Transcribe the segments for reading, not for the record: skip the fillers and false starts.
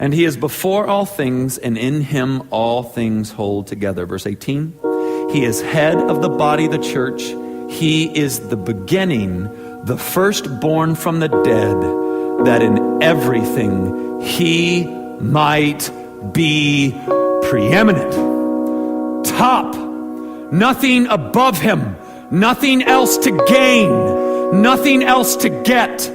And he is before all things, and in him all things hold together. Verse 18, he is head of the body, the church. He is the beginning, the firstborn from the dead, that in everything he might be preeminent. Top, nothing above him, nothing else to gain, nothing else to get.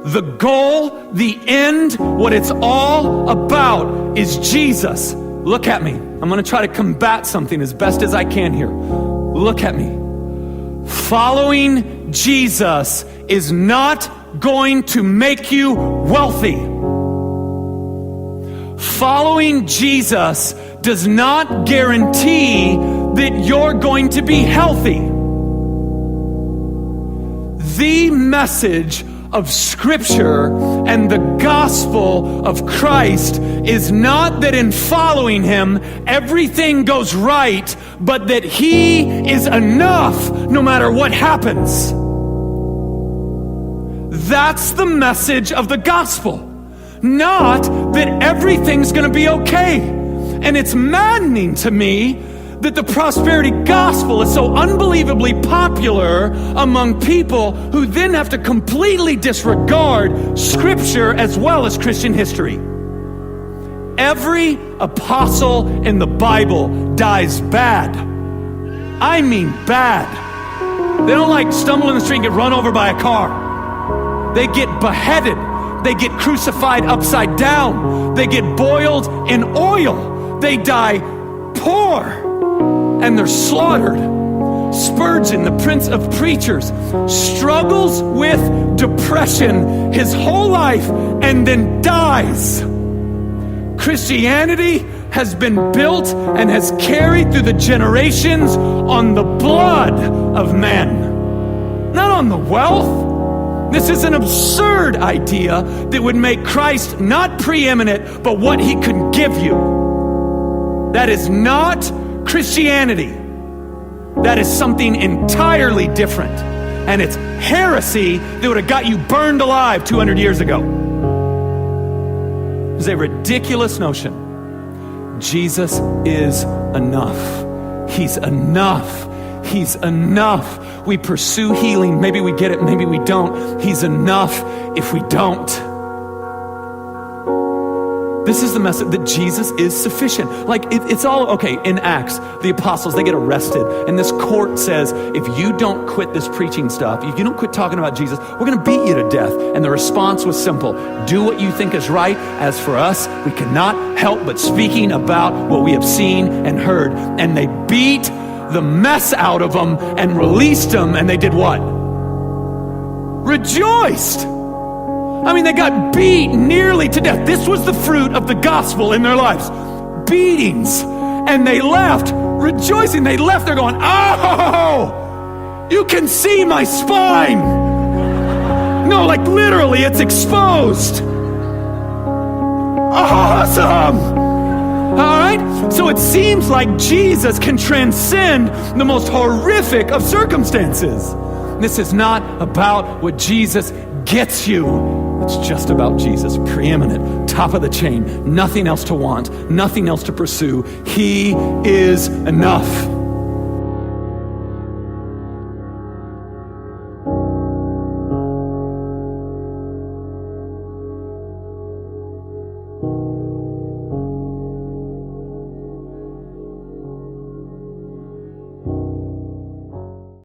The goal, the end, what it's all about is Jesus. Look at me. I'm going to try to combat something as best as I can here. Look at me. Following Jesus is not going to make you wealthy. Following Jesus does not guarantee that you're going to be healthy. The message of Scripture and the gospel of Christ is not that in following him everything goes right, but that he is enough no matter what happens. That's the message of the gospel. Not that everything's going to be okay. And it's maddening to me that the prosperity gospel is so unbelievably popular among people who then have to completely disregard Scripture as well as Christian history. Every apostle in the Bible dies bad. I mean bad. They don't like stumble in the street and get run over by a car. They get beheaded. They get crucified upside down. They get boiled in oil. They die poor. And they're slaughtered. Spurgeon, the prince of preachers, struggles with depression his whole life and then dies. Christianity has been built and has carried through the generations on the blood of men, not on the wealth. This is an absurd idea that would make Christ not preeminent, but what he could give you. That is not Christianity. That is something entirely different. And it's heresy that would have got you burned alive 200 years ago. It's a ridiculous notion. Jesus is enough. He's enough. He's enough. We pursue healing. Maybe we get it, maybe we don't. He's enough if we don't. This is the message that Jesus is sufficient. Like, it's all, okay, in Acts, the apostles, they get arrested. And this court says, if you don't quit this preaching stuff, if you don't quit talking about Jesus, we're going to beat you to death. And the response was simple. Do what you think is right. As for us, we cannot help but speaking about what we have seen and heard. And they beat the mess out of them and released them. And they did what? Rejoiced. I mean, they got beat nearly to death. This was the fruit of the gospel in their lives. Beatings. And they left rejoicing. They left there going, oh, you can see my spine. No, like literally, it's exposed. Awesome. All right? So it seems like Jesus can transcend the most horrific of circumstances. This is not about what Jesus gets you. It's just about Jesus, preeminent, top of the chain, nothing else to want, nothing else to pursue. He is enough.